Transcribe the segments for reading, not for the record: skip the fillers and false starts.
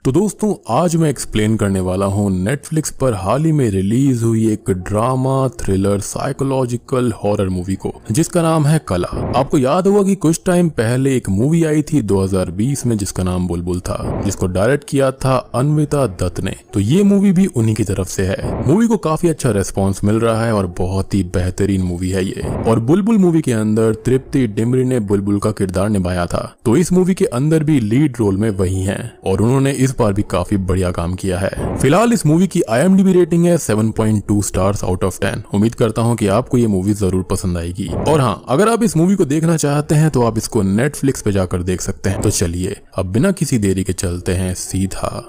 तो दोस्तों आज मैं एक्सप्लेन करने वाला हूँ नेटफ्लिक्स पर हाल ही में रिलीज हुई एक drama thriller psychological horror movie को जिसका नाम है कला। आपको याद होगा कि कुछ टाइम पहले एक मूवी आई थी 2020 में जिसका नाम बुलबुल था, जिसको डायरेक्ट किया था अन्विता दत्त ने। तो ये मूवी भी उन्हीं की तरफ से है। मूवी को काफी अच्छा रेस्पॉन्स मिल रहा है और बहुत ही बेहतरीन मूवी है ये। और बुलबुल मूवी के अंदर तृप्ति डिमरी ने बुलबुल का किरदार निभाया था, तो इस मूवी के अंदर भी लीड रोल में वही है और उन्होंने इस बार भी काफी बढ़िया काम किया है। फिलहाल इस मूवी की IMDb रेटिंग है 7.2 स्टार्स आउट ऑफ 10। उम्मीद करता हूँ कि आपको ये मूवी जरूर पसंद आएगी। और हाँ, अगर आप इस मूवी को देखना चाहते हैं तो आप इसको नेटफ्लिक्स पे जाकर देख सकते हैं। तो चलिए अब बिना किसी देरी के चलते हैं सीधा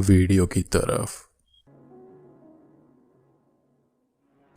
वीडियो की तरफ।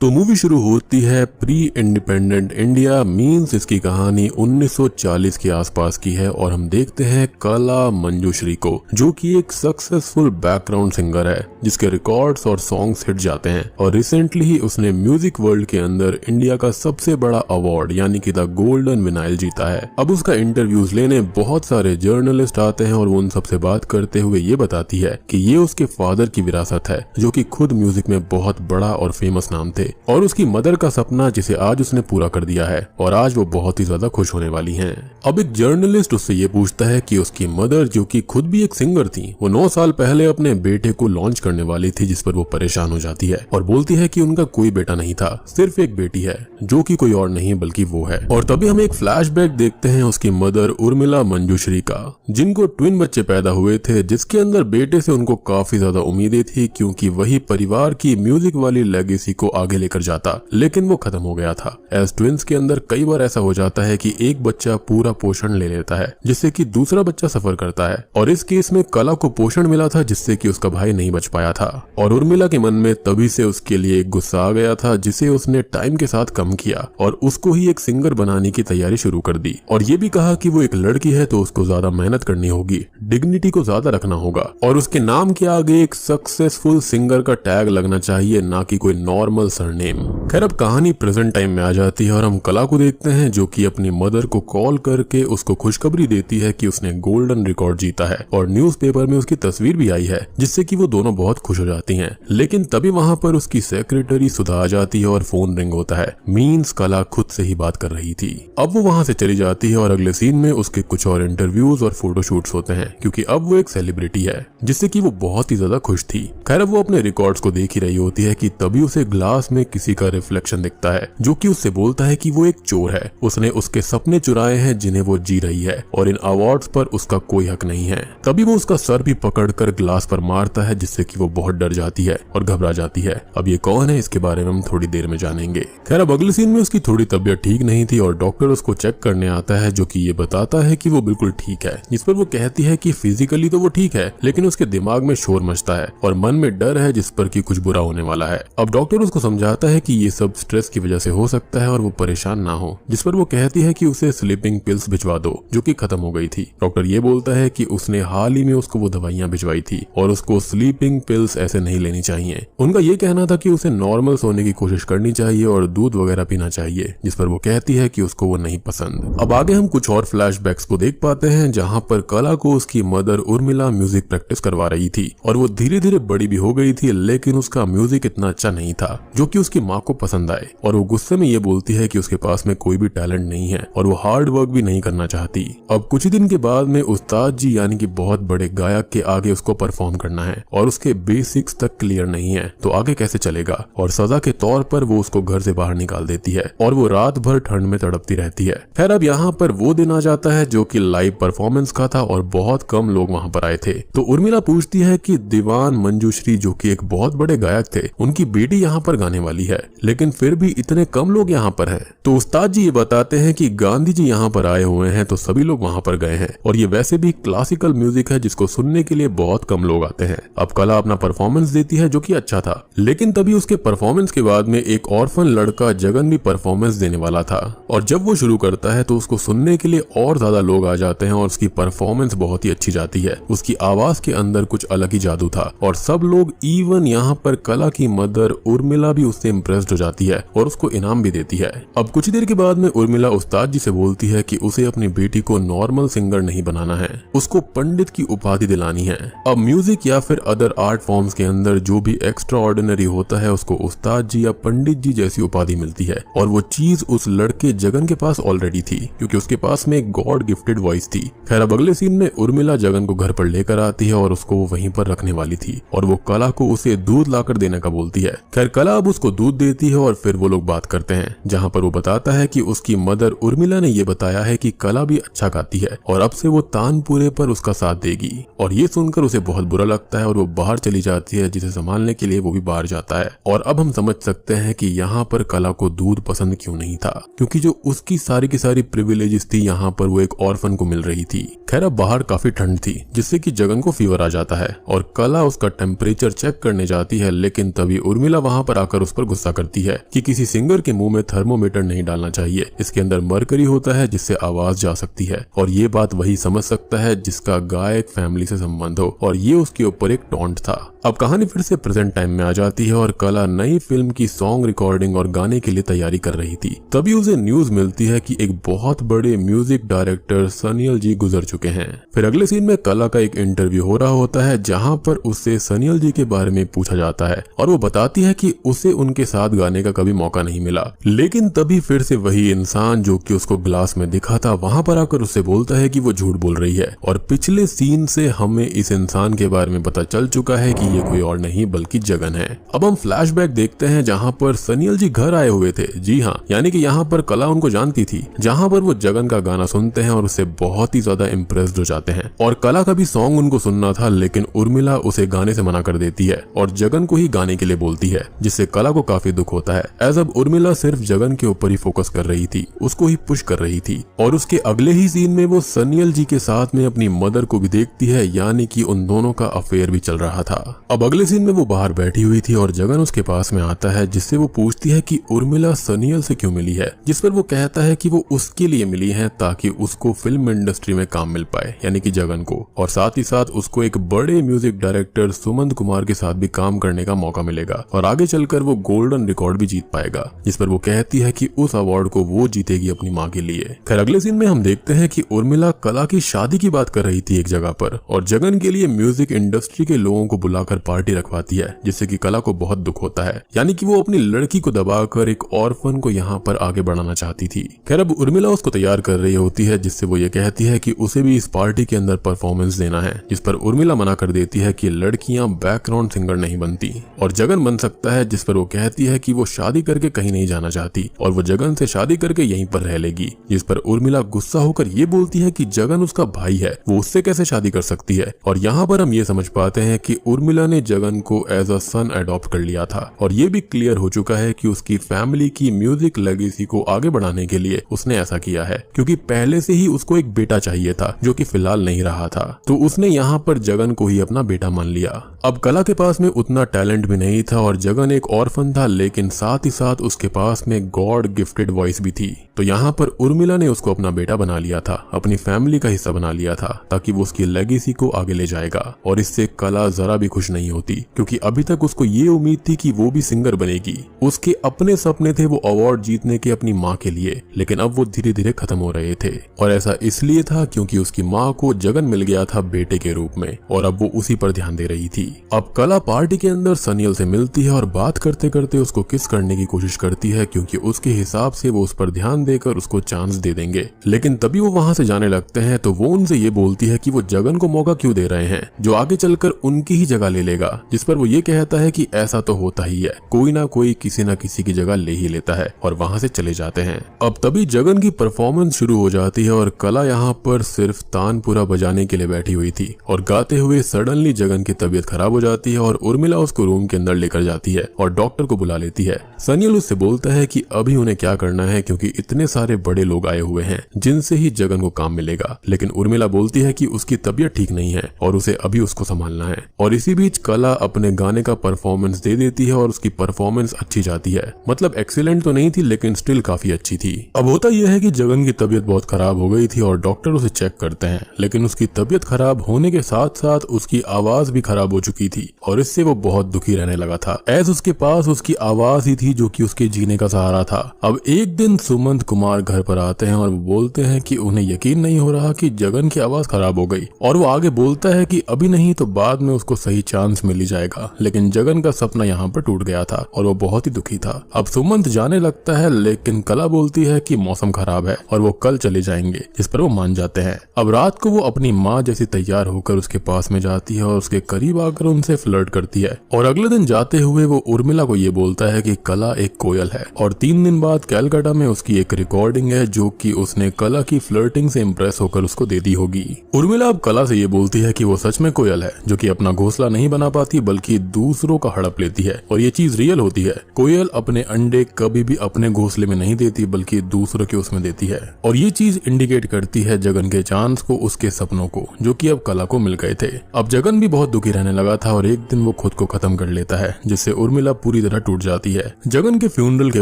तो मूवी शुरू होती है प्री इंडिपेंडेंट इंडिया, मीन्स इसकी कहानी 1940 के आसपास की है और हम देखते हैं कला मंजुश्री को, जो कि एक सक्सेसफुल बैकग्राउंड सिंगर है जिसके रिकॉर्ड्स और सॉन्ग्स हिट जाते हैं। और रिसेंटली ही उसने म्यूजिक वर्ल्ड के अंदर इंडिया का सबसे बड़ा अवार्ड यानी कि द गोल्डन विनाइल जीता है। अब उसका इंटरव्यूज लेने बहुत सारे जर्नलिस्ट आते हैं और वो उन सबसे बात करते हुए ये बताती है कि ये उसके फादर की विरासत है, जो कि खुद म्यूजिक में बहुत बड़ा और फेमस नाम थे, और उसकी मदर का सपना जिसे आज उसने पूरा कर दिया है और आज वो बहुत ही ज्यादा खुश होने वाली हैं। अब एक जर्नलिस्ट उससे ये पूछता है कि उसकी मदर, जो कि खुद भी एक सिंगर थी, वो 9 साल पहले अपने बेटे को लॉन्च करने वाली थी, जिस पर वो परेशान हो जाती है और बोलती है कि उनका कोई बेटा नहीं था, सिर्फ एक बेटी है जो कि कोई और नहीं बल्कि वो है। और तभी हम एक फ्लैशबैक देखते हैं उसकी मदर उर्मिला मंजुश्री का, जिनको ट्विन बच्चे पैदा हुए थे, जिसके अंदर बेटे से उनको काफी ज्यादा उम्मीदें थी क्योंकि वही परिवार की म्यूजिक वाली लेगेसी को आगे लेकर जाता, लेकिन वो खत्म हो गया था। एज ट्विंस के अंदर कई बार ऐसा हो जाता है कि एक बच्चा पूरा पोषण ले लेता है जिससे कि दूसरा बच्चा सफर करता है, और इस केस में कला को पोषण मिला था जिससे कि उसका भाई नहीं बच पाया था। और उर्मिला के मन में तभी से उसके लिए एक गुस्सा आ गया था जिसे उसने टाइम के साथ कम किया और उसको ही एक सिंगर बनाने की तैयारी शुरू कर दी। और ये भी कहा कि वो एक लड़की है तो उसको ज्यादा मेहनत करनी होगी, डिग्निटी को ज्यादा रखना होगा और उसके नाम के आगे एक सक्सेसफुल सिंगर का टैग लगना चाहिए, ना कि कोई नॉर्मल सरनेम। खैर अब कहानी प्रेजेंट टाइम में आ जाती है और हम कला को देखते हैं जो कि अपनी मदर को कॉल करके उसको खुशखबरी देती है कि उसने गोल्डन रिकॉर्ड जीता है और न्यूज़पेपर में उसकी तस्वीर भी आई है, जिससे कि वो दोनों बहुत खुश हो जाती हैं। लेकिन तभी वहां पर उसकी सेक्रेटरी सुधा आ जाती है और फोन रिंग होता है, मीन्स कला खुद से ही बात कर रही थी। अब वो वहां से चली जाती है और अगले सीन में उसके कुछ और इंटरव्यूज और फोटोशूट्स होते हैं क्योंकि अब वो एक सेलिब्रिटी है, जिससे कि वो बहुत ही ज्यादा खुश थी। खैर अब वो अपने रिकॉर्ड्स को देख ही रही होती है कि तभी उसे ग्लास में किसी का रिफ्लेक्शन दिखता है जो कि उससे बोलता है कि वो एक चोर है, उसने उसके सपने चुराए हैं जिन्हें वो जी रही है और इन अवार्ड्स पर उसका कोई हक नहीं है। तभी वो उसका सर भी पकड़कर ग्लास पर मारता है जिससे कि वो बहुत डर जाती है और घबरा जाती है। अब ये कौन है इसके बारे में हम थोड़ी देर में जानेंगे। खैर अब अगले सीन में उसकी थोड़ी तबीयत ठीक नहीं थी और डॉक्टर उसको चेक करने आता है जो कि ये बताता है कि वो बिल्कुल ठीक है, जिस पर वो कहती है कि फिजिकली तो वो ठीक है लेकिन उसके दिमाग में शोर मचता है और मन में डर है जिस पर कि कुछ बुरा होने वाला है। अब डॉक्टर उसको समझाता है कि ये सब स्ट्रेस की वजह से हो सकता है और वो परेशान ना हो, जिस पर वो कहती है कि उसे स्लीपिंग पिल्स भिजवा दो जो कि खत्म हो गई थी। डॉक्टर ये बोलता है कि उसने हाल ही में उसको वो दवाइयां भिजवाई थी और उसको स्लीपिंग पिल्स ऐसे नहीं लेनी चाहिए। उनका ये कहना था कि उसे नॉर्मल सोने की कोशिश करनी चाहिए और दूध वगैरह पीना चाहिए, जिस पर वो कहती है कि उसको वो नहीं पसंद। अब आगे हम कुछ और फ्लैशबैक्स को देख पाते हैं जहाँ पर कला को उसकी मदर उर्मिला म्यूजिक प्रैक्टिस करवा रही थी और वो धीरे धीरे बड़ी भी हो गई थी, लेकिन उसका म्यूजिक इतना अच्छा नहीं था जो कि उसकी माँ को पसंद आए और वो गुस्से में ये बोलती है कि उसके पास में कोई भी टैलेंट नहीं है और वो हार्ड वर्क भी नहीं करना चाहती। अब कुछ ही दिन के बाद में उस्ताद जी यानी कि बहुत बड़े गायक के आगे उसको परफॉर्म करना है और उसके बेसिक्स तक क्लियर नहीं है, तो आगे कैसे चलेगा। और सजा के तौर पर वो उसको घर से बाहर निकाल देती है और वो रात भर ठंड में तड़पती रहती है। खैर अब यहाँ पर वो दिन आ जाता है जो कि लाइव परफॉर्मेंस का था और बहुत कम लोग वहाँ पर आए थे। तो उर्मिला पूछती है कि दीवान मंजुश्री जो कि एक बहुत बड़े गायक थे, उनकी बेटी यहाँ पर गाने वाली है, लेकिन फिर भी इतने कम लोग यहाँ पर हैं। तो उस्ताद जी ये बताते हैं कि गांधी जी यहाँ पर आए हुए हैं तो सभी लोग वहाँ पर गए हैं और ये वैसे भी क्लासिकल म्यूजिक है जिसको सुनने के लिए बहुत कम लोग आते हैं। अब कला अपना परफॉर्मेंस देती है जो कि अच्छा था, लेकिन तभी उसके परफॉर्मेंस के बाद में एक ऑर्फन लड़का जगन भी परफॉर्मेंस देने वाला था और जब वो शुरू करता है तो उसको सुनने के लिए और ज्यादा लोग आ जाते हैं और उसकी परफॉर्मेंस बहुत ही अच्छी जाती है। उसकी आवाज के अंदर कुछ अलग ही जादू था और सब लोग, इवन यहाँ पर कला की मदर उर्मिला भी उससे इम्प्रेस्ड हो जाती है और उसको इनाम भी देती है। अब कुछ देर के बाद में उर्मिला उस्ताद जी से बोलती है कि उसे अपनी बेटी को नॉर्मल सिंगर नहीं बनाना है, उसको पंडित की उपाधि दिलानी है। अब म्यूजिक या फिर अदर आर्ट फॉर्म्स के अंदर जो भी एक्स्ट्रा ऑर्डिनरी होता है उसको उस्ताद जी या पंडित जी जैसी उपाधि मिलती है, और वो चीज उस लड़के जगन के पास ऑलरेडी थी क्योंकि उसके पास में एक गॉड गिफ्टेड वॉइस थी। खैर अब अगले सीन में उर्मिला जगन को घर पर लेकर आती है और उसको वहीं पर रखने वाली थी, और वो कला को उसे दूध लाकर देने का बोलती है। खैर कला अब उसको दूध देती है और फिर वो लोग बात करते हैं, जहाँ पर वो बताता है कि उसकी मदर उर्मिला ने ये बताया है कि कला भी अच्छा गाती है और अब से वो तानपुरे पर उसका साथ देगी। और ये सुनकर उसे बहुत बुरा लगता है और वो बाहर चली जाती है, जिसे संभालने के लिए वो भी बाहर जाता है। और अब हम समझ सकते हैं कि यहाँ पर कला को दूध पसंद क्यों नहीं था, क्योंकि जो उसकी सारी की सारी प्रिविलेजेस थी यहाँ पर वो एक ऑर्फन को मिल रही थी। खैर अब बाहर काफी ठंड थी, जिससे कि जगन को फीवर आ जाता है और कला उसका टेम्परेचर चेक करने जाती है, लेकिन तभी उर्मिला वहाँ पर आकर उस पर गुस्सा करती है कि किसी सिंगर के मुंह में थर्मोमीटर नहीं डालना चाहिए, इसके अंदर मरकरी होता है जिससे आवाज जा सकती है। और ये बात वही समझ सकता है जिसका गायक फैमिली से संबंध हो, और ये उसके ऊपर एक टॉन्ट था। अब कहानी फिर से प्रेजेंट टाइम में आ जाती है और कला नई फिल्म की सॉन्ग रिकॉर्डिंग और गाने के लिए तैयारी कर रही थी। तभी उसे न्यूज मिलती है कि एक बहुत बड़े म्यूजिक डायरेक्टर सनियल जी गुजर चुके हैं। फिर अगले सीन में कला का एक इंटरव्यू हो रहा होता है, जहां पर उससे सनियल जी के बारे में पूछा जाता है और वो बताती है कि उसे उनके साथ गाने का कभी मौका नहीं मिला। लेकिन तभी फिर से वही इंसान जो कि उसको ग्लास में दिखा था वहां पर आकर उससे बोलता है कि वो झूठ बोल रही है, और पिछले सीन से हमें इस इंसान के बारे में पता चल चुका है कि ये कोई और नहीं बल्कि जगन है। अब हम फ्लैशबैक देखते हैं जहां पर सनियल जी घर आए हुए थे। जी हाँ, यानी कि यहाँ पर कला उनको जानती थी, जहां पर वो जगन का गाना सुनते हैं और उससे बहुत ही ज्यादा इम्प्रेस्ड हो जाते हैं। और कला का भी सॉन्ग उनको सुनना था, लेकिन उर्मिला उसे गाने से मना कर देती है और जगन को ही गाने के लिए बोलती है, जिससे कला को काफी दुख होता है। एज अब उर्मिला सिर्फ जगन के ऊपर ही फोकस कर रही थी, उसको ही पुश कर रही थी। और उसके अगले ही सीन में वो सनियल जी के साथ में अपनी मदर को भी देखती है, यानी कि उन दोनों का अफेयर भी चल रहा था। अब अगले सीन में वो बाहर बैठी हुई थी और जगन उसके पास में आता है, जिससे वो पूछती है कि उर्मिला सनियल से क्यों मिली है, जिस पर वो कहता है कि वो उसके लिए मिली है ताकि उसको फिल्म इंडस्ट्री में काम मिल पाए, यानी कि जगन को, और साथ ही साथ उसको एक बड़े म्यूजिक डायरेक्टर सुमंत कुमार के साथ भी काम करने का मौका मिलेगा और आगे चलकर वो गोल्डन रिकॉर्ड भी जीत पाएगा, जिस पर वो कहती है कि उस अवार्ड को वो जीतेगी अपनी माँ के लिए। खैर अगले सीन में हम देखते हैं कि उर्मिला कला की शादी की बात कर रही थी एक जगह पर, और जगन के लिए म्यूजिक इंडस्ट्री के लोगों को बुलाकर पार्टी रखवाती है, जिससे कि कला को बहुत दुख होता है, यानी कि वो अपनी लड़की को दबाकर एक ऑर्फन को यहाँ पर आगे बढ़ाना चाहती थी। खैर अब उर्मिला उसको तैयार कर रही होती है, जिससे वो ये कहती है कि उसे भी इस पार्टी के अंदर परफॉर्मेंस देना है, जिस पर उर्मिला मना कर देती है कि लड़कियां बैकग्राउंड सिंगर नहीं बनती और जगन बन सकता है, जिस पर वो कहती है कि वो शादी करके कहीं नहीं जाना चाहती और वो जगन से शादी करके यहीं पर रह लेगी, जिस पर उर्मिला गुस्सा होकर ये बोलती है कि जगन उसका भाई है, वो उससे कैसे शादी कर सकती है। और यहाँ पर हम ये समझ पाते हैं कि उर्मिला ने जगन को एज अ सन अडॉप्ट कर लिया था, और ये भी क्लियर हो चुका है कि उसकी फैमिली की म्यूजिक लेगेसी को आगे बढ़ाने के लिए उसने ऐसा किया है, क्योंकि पहले से ही उसको एक बेटा चाहिए था जो कि फिलहाल नहीं रहा था, तो उसने यहाँ पर जगन को ही अपना बेटा मान लिया। अब कला के पास में उतना टैलेंट भी नहीं था और जगन एक ऑर्फन था, लेकिन साथ ही साथ उसके पास में गॉड गिफ्टेड वॉइस भी थी, तो यहाँ पर उर्मिला ने उसको अपना बेटा बना लिया था, अपनी फैमिली का हिस्सा बना लिया था, ताकि वो उसकी लेगेसी को आगे ले जाएगा। और इससे कला जरा भी खुश नहीं होती, क्योंकि अभी तक उसको ये उम्मीद थी कि वो भी सिंगर बनेगी, उसके अपने सपने थे वो अवार्ड जीतने के अपनी माँ के लिए, लेकिन अब वो धीरे धीरे खत्म हो रहे थे। और ऐसा इसलिए था क्योंकि उसकी माँ को जगन मिल गया था बेटे के रूप में, और अब वो उसी पर ध्यान दे रही थी। अब कला पार्टी के अंदर सनियल से मिलती है और बात करते करते उसको किस करने की कोशिश करती है, क्योंकि उसके हिसाब से वो उस पर ध्यान देकर उसको चांस दे देंगे। लेकिन तभी वो वहां से जाने लगते हैं तो वो उनसे ये बोलती है कि वो जगन को मौका क्यों दे रहे हैं जो आगे चलकर उनकी ही जगह ले लेगा, जिस पर वो ये कहता है कि ऐसा तो होता ही है, कोई ना कोई किसी ना किसी की जगह ले ही लेता है, और वहां से चले जाते हैं। अब तभी जगन की परफॉर्मेंस शुरू हो जाती है और कला यहाँ पर सिर्फ तानपुरा बजाने के लिए बैठी हुई थी, और गाते हुए सडनली जगन की तबीयत खराब हो जाती है और उर्मिला उसको रूम के अंदर लेकर जाती है और डॉक्टर को बुला लेती है। सनियल उससे बोलता है कि अभी उन्हें क्या करना है, क्योंकि इतने सारे बड़े लोग आए हुए हैं जिनसे ही जगन को काम मिलेगा, लेकिन उर्मिला बोलती है कि उसकी तबीयत ठीक नहीं है और उसे अभी उसको संभालना है। और इसी बीच कला अपने गाने का परफॉर्मेंस दे देती है और उसकी परफॉर्मेंस अच्छी जाती है, मतलब एक्सीलेंट तो नहीं थी लेकिन स्टिल काफी अच्छी थी। अब होता यह है कि जगन की तबीयत बहुत खराब हो गई थी और डॉक्टर उसे चेक करते हैं, लेकिन उसकी तबीयत खराब होने के साथ साथ उसकी आवाज भी खराब हो चुकी थी और इससे वो बहुत दुखी रहने लगा था। एज उसके पास उसकी आवाज ही थी जो कि उसके जीने का सहारा था। अब एक दिन सुमंत कुमार घर पर आते हैं और वो बोलते हैं कि उन्हें यकीन नहीं हो रहा कि जगन की आवाज खराब हो गई, और वो आगे बोलता है कि अभी नहीं तो बाद में उसको सही चांस मिल ही जाएगा। लेकिन जगन का सपना यहाँ पर टूट गया था और वो बहुत ही दुखी था। अब सुमंत जाने लगता है, लेकिन कला बोलती है कि मौसम खराब है और वो कल चले जाएंगे, जिस पर वो मान जाते हैं। अब रात को वो अपनी माँ जैसी तैयार होकर उसके पास में जाती है और उसके करीब आकर उनसे फ्लर्ट करती है। और अगले दिन जाते हुए वो उर्मिला को ये बोलता है कि कला एक कोयल है और 3 दिन बाद कैलकाटा में उसकी एक रिकॉर्डिंग है जो कि उसने कला की फ्लर्टिंग से इम्प्रेस होकर उसको दे दी होगी। उर्मिला अब कला से ये बोलती है कि वो सच में कोयल है जो कि अपना घोंसला नहीं बना पाती बल्कि दूसरों का हड़प लेती है, और ये चीज रियल होती है। कोयल अपने अंडे कभी भी अपने घोंसले में नहीं देती बल्कि दूसरों के उसमें देती है, और ये चीज इंडिकेट करती है जगन के चांस को, उसके सपनों को, जो कि अब कला को मिल गए थे। अब जगन भी बहुत दुखी रहने लगा था और एक दिन वो खुद को खत्म कर लेता है, जिससे उर्मिला पूरी तरह टूट जाती है। जगन के फ्यूनरल के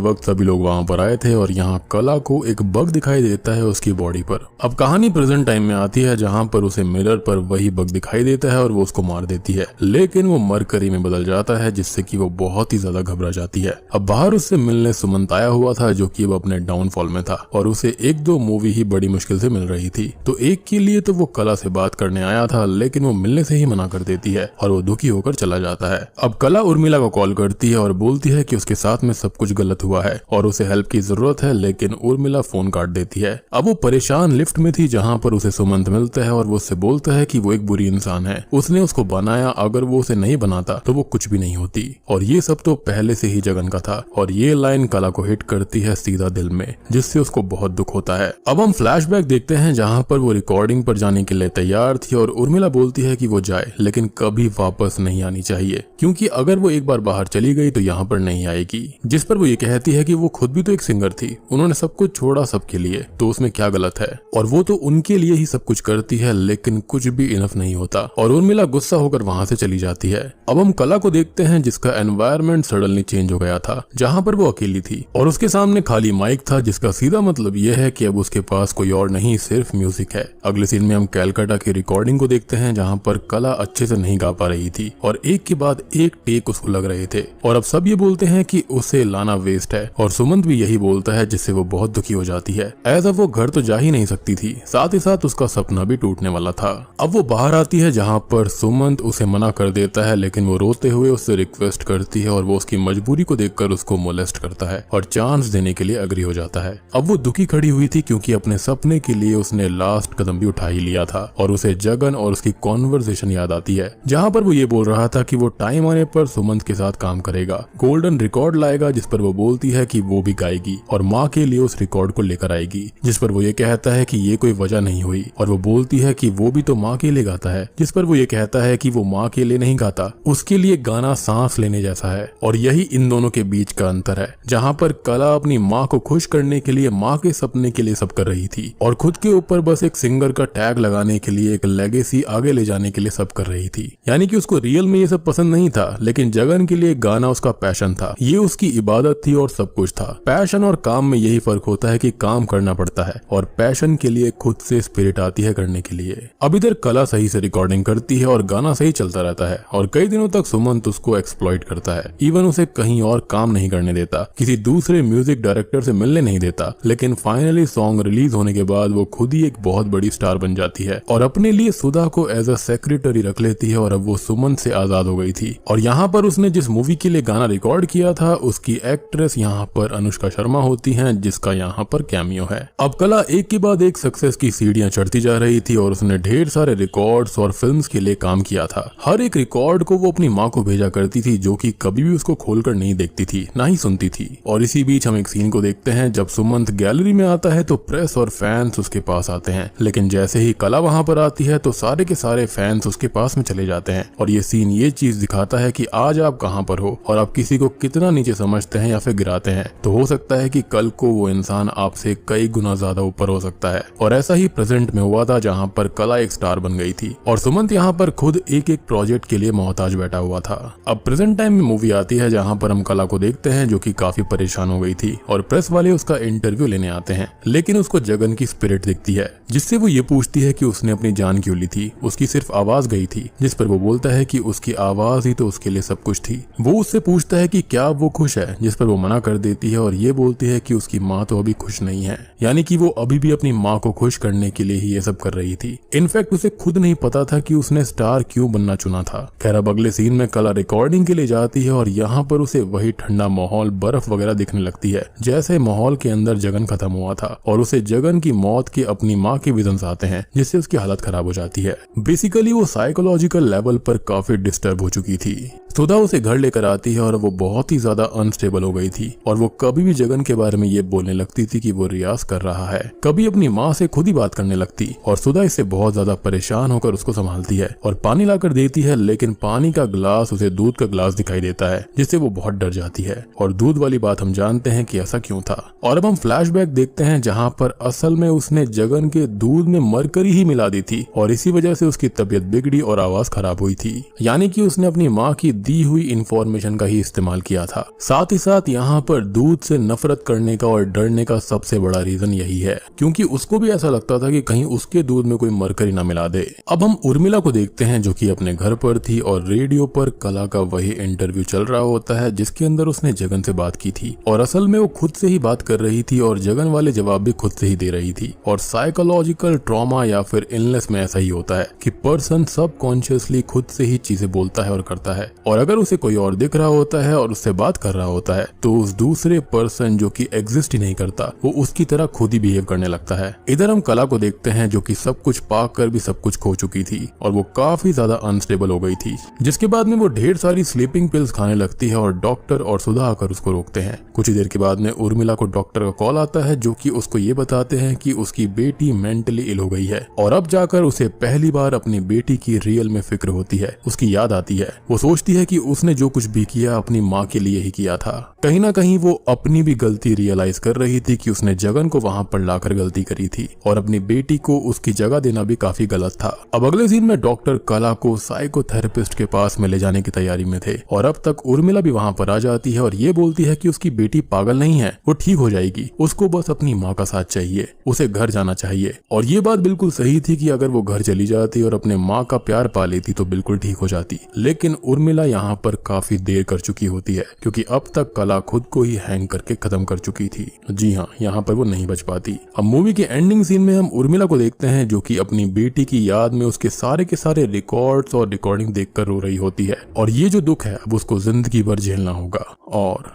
वक्त सभी लोग वहाँ पर आए थे और यहाँ कला को एक बग दिखाई देता है उसकी बॉडी पर। अब कहानी प्रेजेंट टाइम में आती है जहाँ पर उसे मिरर पर वही बग दिखाई देता है और वो उसको मार देती है, लेकिन वो मरकरी में बदल जाता है जिससे कि वो बहुत ही ज्यादा घबरा जाती है। अब बाहर उससे मिलने सुमंत आया हुआ था जो कि अब अपने डाउनफॉल में था और उसे 1-2 मूवी ही बड़ी मुश्किल से मिल रही थी। तो एक के लिए तो वो कला से बात करने आया था, लेकिन वो मिलने से ही मना कर देती है और वो दुखी होकर चला जाता है। अब कला उर्मिला को कॉल करती है और बोलती है कि उसके साथ में सब कुछ गलत हुआ है और उसे हेल्प की जरूरत है, लेकिन उर्मिला फोन काट देती है। अब वो परेशान लिफ्ट में थी जहाँ पर उसे सुमंत मिलता है और वो उससे बोलता है कि वो एक बुरी इंसान है, उसने उसको बनाया, अगर वो उसे नहीं बनाता तो वो कुछ भी नहीं होती, और ये सब तो पहले से ही जगन का था। और ये लाइन कला को हिट करती है सीधा दिल में, जिससे उसको बहुत दुख होता है। अब हम फ्लैशबैक देखते हैं जहाँ पर वो रिकॉर्डिंग पर जाने के लिए तैयार थी और उर्मिला बोलती है कि वो जाए लेकिन कभी वापस नहीं आनी चाहिए, क्योंकि अगर वो एक बार बाहर चली गई तो यहाँ पर नहीं आएगी। जिस पर वो ये कहती है कि वो खुद भी तो एक सिंगर थी, उन्होंने सब कुछ छोड़ा सबके लिए, तो उसमें क्या गलत है, और वो तो उनके लिए ही सब कुछ करती है, लेकिन कुछ भी इनफ नहीं होता। और उर्मिला गुस्सा होकर वहां से चली जाती है। अब हम कला को देखते हैं जिसका एनवायरनमेंट सडनली चेंज हो गया था, जहाँ पर वो अकेली थी और उसके सामने खाली माइक था, जिसका सीधा मतलब यह है कि अब उसके पास कोई और नहीं, सिर्फ म्यूजिक है। अगले सीन में हम कैलकाटा की रिकॉर्डिंग को देखते हैं जहाँ पर कला अच्छे से नहीं गा पा रही थी और एक के बाद एक टेक उसको लग रहे थे, और अब सब ये बोलते हैं कि उसे लाना वेस्ट है, और सुमंत भी यही बोलता है, जिससे वो बहुत दुखी हो जाती है। ऐसा वो घर तो जा ही नहीं सकती थी, साथ ही साथ उसका सपना भी टूटने वाला था। अब वो बाहर आती है जहाँ पर सुमंत उसे मना कर देता है, लेकिन वो रोते हुए उससे रिक्वेस्ट करती है और वो उसकी मजबूरी को देखकर उसको मोलेस्ट करता है और चांस देने के लिए अग्री हो जाता है। अब वो दुखी खड़ी हुई थी क्योंकि अपने सपने के लिए उसने लास्ट कदम भी उठा ही लिया था, और उसे जगन और उसकी कॉन्वर्सेशन याद आती है जहाँ पर वो ये बोल रहा था कि वो टाइम आने पर सुमंत के साथ काम करेगा, गोल्डन रिकॉर्ड लाएगा, जिस पर वो बोलती है कि वो भी गाएगी और माँ के लिए उस रिकॉर्ड को लेकर आएगी, जिस पर वो ये कहता है कि ये कोई वजह नहीं हुई, और वो बोलती है कि वो भी तो माँ के लिए गाता है, जिस पर वो ये कहता है कि वो माँ के लिए नहीं गाता, उसके लिए गाना सांस लेने जैसा है। और यही इन दोनों के बीच का अंतर है, जहाँ पर कला अपनी माँ को खुश करने के लिए, माँ के सपने के लिए सब कर रही थी, और खुद के ऊपर बस एक सिंगर का टैग लगाने के लिए, एक लेगेसी आगे ले जाने के लिए सब कर रही थी। यानी कि उसको रियल में ये सब पसंद नहीं था, लेकिन जगन के लिए गाना उसका पैशन था, ये उसकी इबादत थी और सब कुछ था। पैशन और काम में यही फर्क होता है कि काम करना पड़ता है और पैशन के लिए खुद से स्पिरिट आती है करने के लिए। अब इधर कला सही से रिकॉर्डिंग करती है और गाना सही चलता रहता है, और कई दिनों तक सुमंत उसको एक्सप्लॉइट करता है, इवन उसे कहीं और काम नहीं करने देता, किसी दूसरे म्यूजिक डायरेक्टर से मिलने नहीं देता। लेकिन फाइनली सॉन्ग रिलीज होने के बाद वो खुद ही एक बहुत बड़ी स्टार बन जाती है और अपने लिए सुधा को एज अ सेक्रेटरी रख लेती है, और अब वो सुमंत से आजाद हो गई थी। और यहाँ पर उसने जिस मूवी के लिए गाना रिकॉर्ड किया था उसकी एक्ट्रेस यहाँ पर अनुष्का शर्मा होती है, जिसका यहाँ पर कैमियो है। अब कला एक के बाद एक सक्सेस की सीढ़ियां चढ़ती जा रही थी और उसने ढेर सारे रिकॉर्ड्स और फिल्म्स के लिए काम किया था। हर एक रिकॉर्ड को वो अपनी माँ को भेजा करती थी, जो कि कभी भी उसको खोलकर नहीं देखती थी, ना ही सुनती थी। और इसी बीच हम एक सीन को देखते हैं जब सुमंत गैलरी में आता है तो प्रेस और फैंस उसके पास आते हैं, लेकिन जैसे ही कला वहां पर आती है तो सारे के सारे फैंस उसके पास में चले जाते हैं। और ये सीन ये चीज दिखाता है कि आज आप कहां पर हो और आप किसी को कितना नीचे समझते हैं या फिर गिराते हैं, तो हो सकता है कि कल को वो इंसान आपसे कई गुना ज्यादा ऊपर हो सकता है। और ऐसा ही प्रेजेंट में हुआ था जहां पर कला एक स्टार बन गई थी और सुमंत यहाँ पर खुद एक एक प्रोजेक्ट के लिए मोहताज बैठा हुआ था। अब प्रेजेंट टाइम में मूवी आती है जहां पर हम कला को देखते हैं जो कि काफी परेशान हो गई थी और प्रेस वाले उसका इंटरव्यू लेने आते हैं, लेकिन उसको जगन की स्पिरिट दिखती है, जिससे वो ये पूछती है कि उसने अपनी जान क्यों ली थी, उसकी सिर्फ आवाज गई थी, जिस पर वो बोलता है कि उसकी आवाज ही तो उसके लिए सब कुछ थी। वो उससे पूछता है कि क्या वो खुश है, जिस पर वो मना कर देती है और ये बोलती है कि उसकी माँ तो अभी खुश नहीं है, यानी कि वो अभी भी अपनी माँ को खुश करने के लिए ही ये सब कर रही थी। इनफैक्ट उसे खुद नहीं पता था कि उसने स्टार क्यों बनना चुना था। खैर अब अगले सीन में कला रिकॉर्डिंग के लिए जाती है और यहाँ पर उसे वही ठंडा माहौल, बर्फ वगैरह दिखने लगती है जैसे माहौल के अंदर जगन खत्म हुआ था, और उसे जगन की मौत के अपनी माँ के विजन्स आते हैं जिससे उसकी हालत खराब हो जाती है। बेसिकली वो साइकोलॉजिकल लेवल पर काफी डिस्टर्ब हो चुकी थी। सुधा उसे घर लेकर आती है और वो बहुत ही ज्यादा अनस्टेबल हो गई थी और वो कभी भी जगन के बारे में ये बोलने लगती थी कि वो रियाज कर रहा है, कभी अपनी माँ से खुद ही बात करने लगती और सुधा इससे बहुत ज्यादा परेशान होकर उसको संभालती है और पानी लाकर देती है, लेकिन पानी का ग्लास उसे दूध का ग्लास दिखाई देता है जिससे वो बहुत डर जाती है। और दूध वाली बात हम जानते हैं कि ऐसा क्यों था। और अब हम फ्लैशबैक देखते हैं जहाँ पर असल में उसने जगन के दूध में मरकरी ही मिला दी थी और इसी वजह से उसकी तबीयत बिगड़ी और आवाज खराब हुई थी, यानी कि उसने अपनी माँ की दी हुई इंफॉर्मेशन का ही इस्तेमाल किया था। साथ ही साथ यहाँ पर दूध से नफरत करने का और डरने का सबसे बड़ा रीजन यही है, क्योंकि उसको भी ऐसा लगता था कि कहीं उसके दूध में कोई मरकरी ना मिला दे। अब हम उर्मिला को देखते हैं जो कि अपने घर पर थी और रेडियो पर कला का वही इंटरव्यू चल रहा होता है जिसके अंदर उसने जगन से बात की थी और असल में वो खुद से ही बात कर रही थी और जगन वाले जवाब भी खुद से ही दे रही थी। और साइकोलॉजिकल ट्रॉमा या फिर इलनेस में ऐसा ही होता है कि पर्सन सबकॉन्शियसली खुद से ही चीजें बोलता है और करता है, और अगर उसे कोई और दिख रहा होता है और उससे बात कर रहा होता है तो उस दूसरे पर्सन जो कि एग्जिस्ट ही नहीं करता वो उसकी तरह खुद ही बिहेव करने लगता है। इधर हम कला को देखते हैं जो कि सब कुछ पाकर भी सब कुछ खो चुकी थी और वो काफी ज्यादा अनस्टेबल हो गई थी, जिसके बाद में वो ढेर सारी स्लीपिंग पिल्स खाने लगती है और डॉक्टर और सुधा आकर उसको रोकते हैं। कुछ ही देर के बाद में उर्मिला को डॉक्टर का कॉल आता है जो कि उसको ये बताते हैं कि उसकी बेटी मेंटली इल हो गई है और अब जाकर उसे पहली बार अपनी बेटी की रियल में फिक्र होती है, उसकी याद आती है। वो सोचती है कि उसने जो कुछ भी किया अपनी माँ के लिए ही किया था। कहीं ना कहीं वो अपनी भी गलती रियलाइज कर रही थी कि उसने जगन को वहां पर लाकर गलती करी थी और अपनी बेटी को उसकी जगह देना भी काफी गलत था। अब अगले सीन में डॉक्टर कला को साइकोथेरेपिस्ट के पास में ले जाने की तैयारी में थे और अब तक उर्मिला भी वहां पर आ जाती है और ये बोलती है कि उसकी बेटी पागल नहीं है, वो ठीक हो जाएगी, उसको बस अपनी माँ का साथ चाहिए, उसे घर जाना चाहिए। और ये बात बिल्कुल सही थी कि अगर वो घर चली जाती और अपने माँ का प्यार पा लेती तो बिल्कुल ठीक हो जाती, लेकिन उर्मिला यहाँ पर काफी देर कर चुकी होती है क्योंकि अब तक कला खुद को ही हैंग करके खत्म कर चुकी थी। जी हाँ, यहाँ पर वो नहीं बच पाती। अब मूवी के एंडिंग सीन में हम उर्मिला को देखते हैं जो कि अपनी बेटी की याद में उसके सारे के सारे रिकॉर्ड्स और रिकॉर्डिंग देखकर रो रही होती है और ये जो दुख है अब उसको जिंदगी भर झेलना होगा। और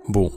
बूम,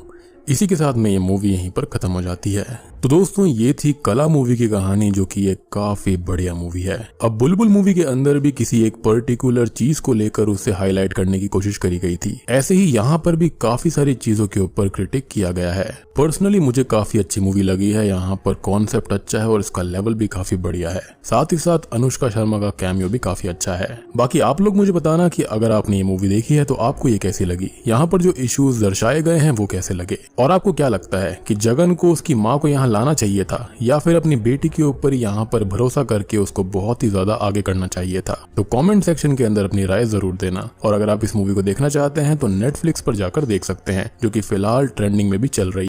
इसी के साथ में ये मूवी यहीं पर खत्म हो जाती है। तो दोस्तों ये थी कला मूवी की कहानी जो कि एक काफी बढ़िया मूवी है। अब बुलबुल मूवी के अंदर भी किसी एक पर्टिकुलर चीज को लेकर उसे हाईलाइट करने की कोशिश करी गई थी, ऐसे ही यहाँ पर भी काफी सारी चीजों के ऊपर क्रिटिक किया गया है। पर्सनली मुझे काफी अच्छी मूवी लगी है, यहाँ पर कॉन्सेप्ट अच्छा है और इसका लेवल भी काफी बढ़िया है। साथ ही साथ अनुष्का शर्मा का कैमियो भी काफी अच्छा है। बाकी आप लोग मुझे बताना कि अगर आपने ये मूवी देखी है तो आपको ये कैसी लगी, यहाँ पर जो इश्यूज दर्शाए गए हैं वो कैसे लगे, और आपको क्या लगता है कि जगन को उसकी माँ को यहाँ लाना चाहिए था या फिर अपनी बेटी के ऊपर यहाँ पर भरोसा करके उसको बहुत ही ज्यादा आगे करना चाहिए था। तो कमेंट सेक्शन के अंदर अपनी राय जरूर देना। और अगर आप इस मूवी को देखना चाहते हैं तो नेटफ्लिक्स पर जाकर देख सकते हैं जो कि फिलहाल ट्रेंडिंग में भी चल रही है।